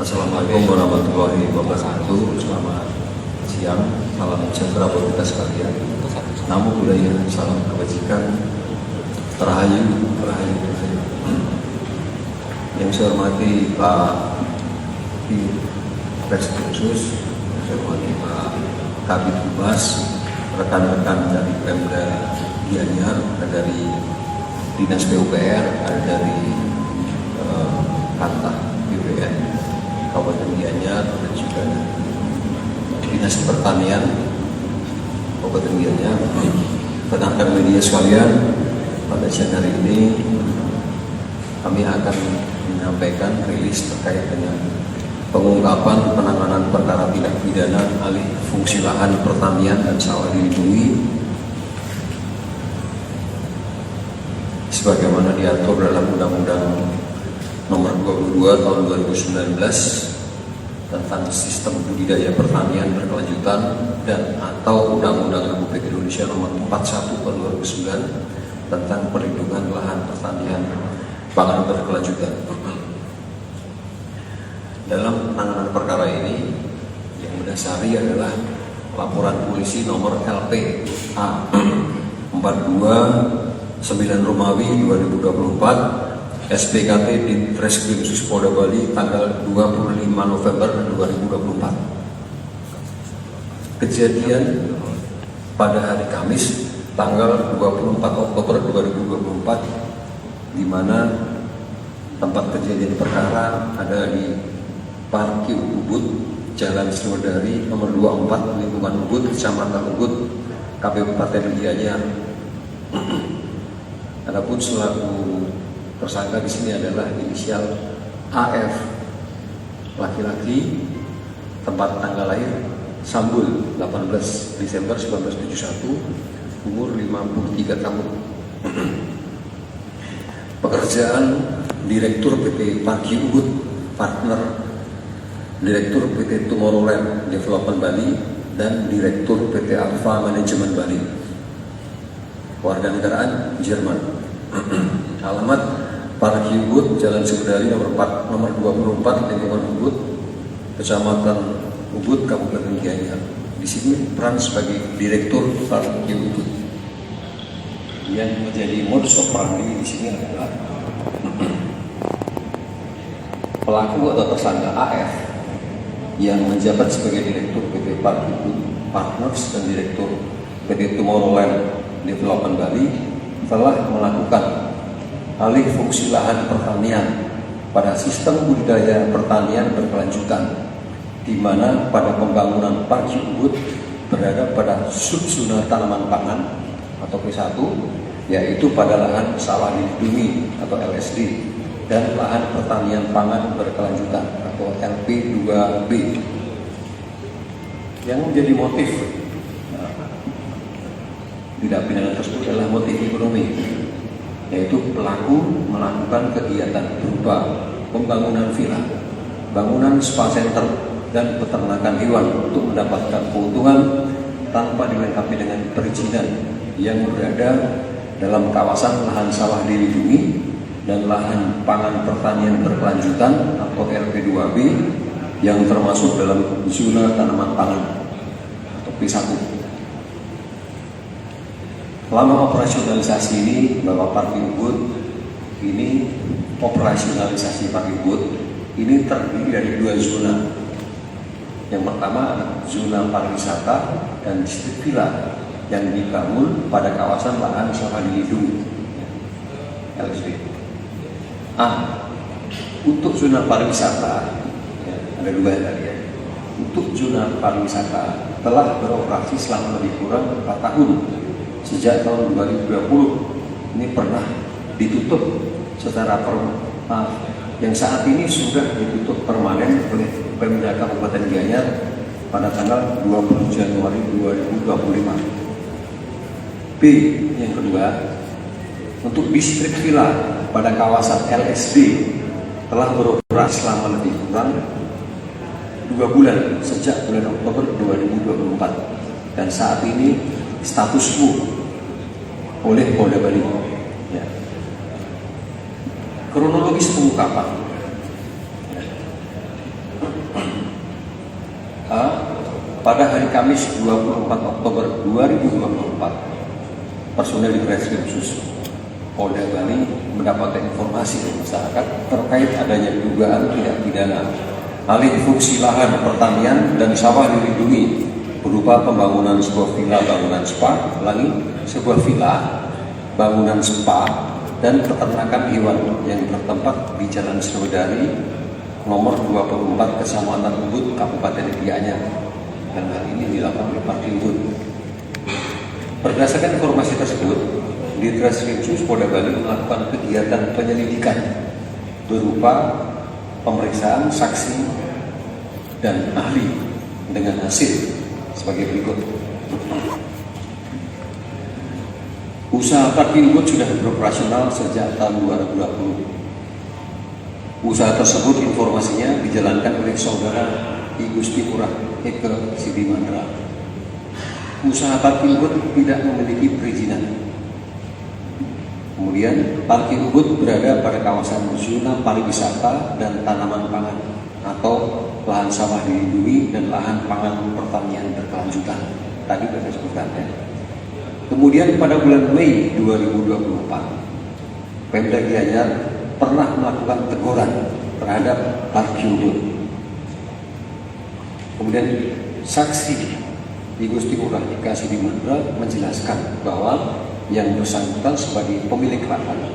Assalamualaikum warahmatullahi wabarakatuh. Selamat siang, salam sejahtera buat kita sekalian. Namo Buddhaya, salam kebajikan, rahayu. Yang saya hormati Pak Presiden khusus, yang saya hormati Pak Kabid Humas, rekan-rekan dari Pemda Gianyar, dari Dinas PUPR, ada dari Kantah BPN Kabupaten Gianyar, dan juga Dinas Pertanian Kabupaten Gianyar. Rekan-rekan media sekalian, pada siang hari ini kami akan menyampaikan rilis terkait dengan pengungkapan penanganan perkara tindak pidana alih fungsi lahan pertanian dan sawah dilindungi sebagaimana diatur dalam Undang-Undang Nomor 22 Tahun 2019 tentang Sistem Budidaya Pertanian Berkelanjutan dan atau Undang-Undang Republik Indonesia Nomor 41 Tahun 2009 tentang Perlindungan Lahan Pertanian Pangan Berkelanjutan. Dalam penanganan perkara ini yang mendasari adalah laporan polisi nomor LPA 429 Romawi 2024 SPKT di Treskrim Suspolda Bali tanggal 25 November 2024. Kejadian pada hari Kamis tanggal 24 Oktober 2024 di mana tempat kejadian perkara ada di Parkir Ubud, Jalan Sriwedari nomor 24, lingkungan Ubud, Kecamatan Ubud, Kabupaten Gianyar. Adapun selaku tersangka di sini adalah inisial AF, laki-laki, tempat tanggal lahir Sambul 18 Desember 1971, umur 53 tahun. Pekerjaan Direktur PT Parkir Ubud, partner Direktur PT Tomorrowland Development Bali, dan Direktur PT Alpha Management Bali. Warganegaraan Jerman. Alamat Parkir Ubud, Jalan Sriwedari nomor 24, lingkungan Ubud, Kecamatan Ubud, Kabupaten Gianyar. Di sini peran sebagai Direktur Parkir Ubud. Yang menjadi modus operandi di sini adalah pelaku atau tersangka AF yang menjabat sebagai Direktur PT Parkir Partners dan Direktur PT Tomorrowland Development Bali telah melakukan alih fungsi lahan pertanian pada sistem budidaya pertanian berkelanjutan, di mana pada pembangunan Parkir Ubud berada pada subzona tanaman pangan atau P1, yaitu pada lahan sawah dilindungi atau LSD dan lahan pertanian pangan berkelanjutan atau LP2B. Yang menjadi motif tindak pidana tersebut adalah motif ekonomi, yaitu pelaku melakukan kegiatan berupa pembangunan villa, bangunan spa center, dan peternakan hewan untuk mendapatkan keuntungan tanpa dilengkapi dengan perizinan yang berada dalam kawasan lahan sawah dilindungi dan lahan pangan pertanian berkelanjutan atau LP2B yang termasuk dalam zona tanaman pangan atau P1. Selama operasionalisasi ini, Bapak Parkir Ubud ini operasionalisasi Parkir Ubud ini terdiri dari 2 zona. Yang pertama zona pariwisata dan distrik villa yang dibangun pada kawasan lahan sawah dilindungi LSD. Untuk zona pariwisata ada 2 tadi ya. Untuk zona pariwisata telah beroperasi selama lebih kurang 4 tahun sejak tahun 2020. Ini pernah ditutup secara yang saat ini sudah ditutup permanen oleh Pemda Kabupaten Gianyar pada tanggal 20 Januari 2025. B yang kedua, untuk distrik villa pada kawasan LSD telah beroperasi selama lebih kurang 2 bulan sejak bulan Oktober 2024 dan saat ini status quo oleh Polda Bali. Ya. Kronologis pengungkapan. pada hari Kamis 24 Oktober 2024, personel di Reskrim Sus Polda Bali mendapatkan informasi dari masyarakat terkait adanya dugaan tindak pidana alih fungsi lahan pertanian dan sawah dilindungi berupa pembangunan sebuah villa bangunan spa, sebuah villa bangunan spa dan peternakan hewan yang bertempat di Jalan Sriwedari nomor 24 Kecamatan Ubud, Kabupaten Gianyar, dan hal ini dilakukan oleh Parkir Ubud. Berdasarkan informasi tersebut, di Reskrim Sus Polda Bali melakukan kegiatan penyelidikan berupa pemeriksaan saksi dan ahli dengan hasil sebagai berikut. Usaha Parkir Ubud sudah beroperasional sejak tahun 2020. Usaha tersebut informasinya dijalankan oleh saudara I Gusti Purah Eke Sidimandra. Usaha Parkir Ubud tidak memiliki perizinan. Kemudian Parkir Ubud berada pada kawasan zona pariwisata dan tanaman pangan atau lahan sawah dilindungi dan lahan pangan pertanian berkelanjutan. Tadi sudah disebutkan ya. Kemudian pada bulan Mei 2024, Pemda Gianyar pernah melakukan teguran terhadap Parkir Ubud. Kemudian saksi I Gusti Purah Eka Sidimandra menjelaskan bahwa yang bersangkutan sebagai pemilik lahan,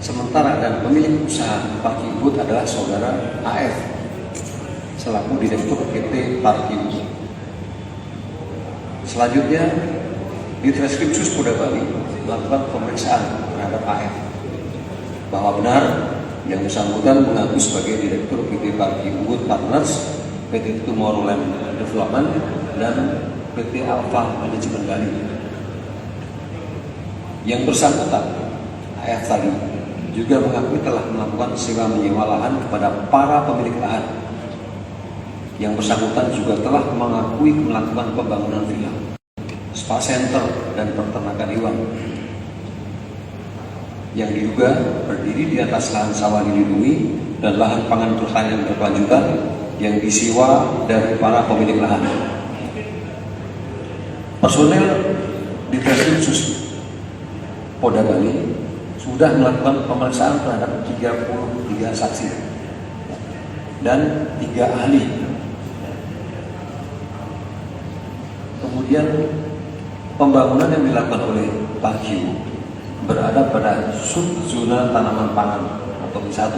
sementara dan pemilik usaha Parkir Ubud adalah saudara AF selaku Direktur PT Parkir Ubud. Selanjutnya, di Reskrim Sus Polda Bali melakukan pemeriksaan terhadap AF bahwa benar yang bersangkutan mengaku sebagai Direktur PT Parkir Ubud Partners, PT Tomorrowland Development, dan PT Alpha Management Bali. Yang bersangkutan AF tadi juga mengakui telah melakukan sewa menyewa lahan kepada para pemilik lahan. Yang bersangkutan juga telah mengakui melakukan pembangunan villa, spa center, dan peternakan hewan yang diduga berdiri di atas lahan sawah dilindungi dan lahan pangan pertanian berkelanjutan yang disewa dari para pemilik lahan. Personel di Reskrim Sus Polda Bali sudah melakukan pemeriksaan terhadap 33 saksi dan 3 ahli. Kemudian pembangunan yang dilakukan oleh Parkir berada pada subzona tanaman pangan atau B1.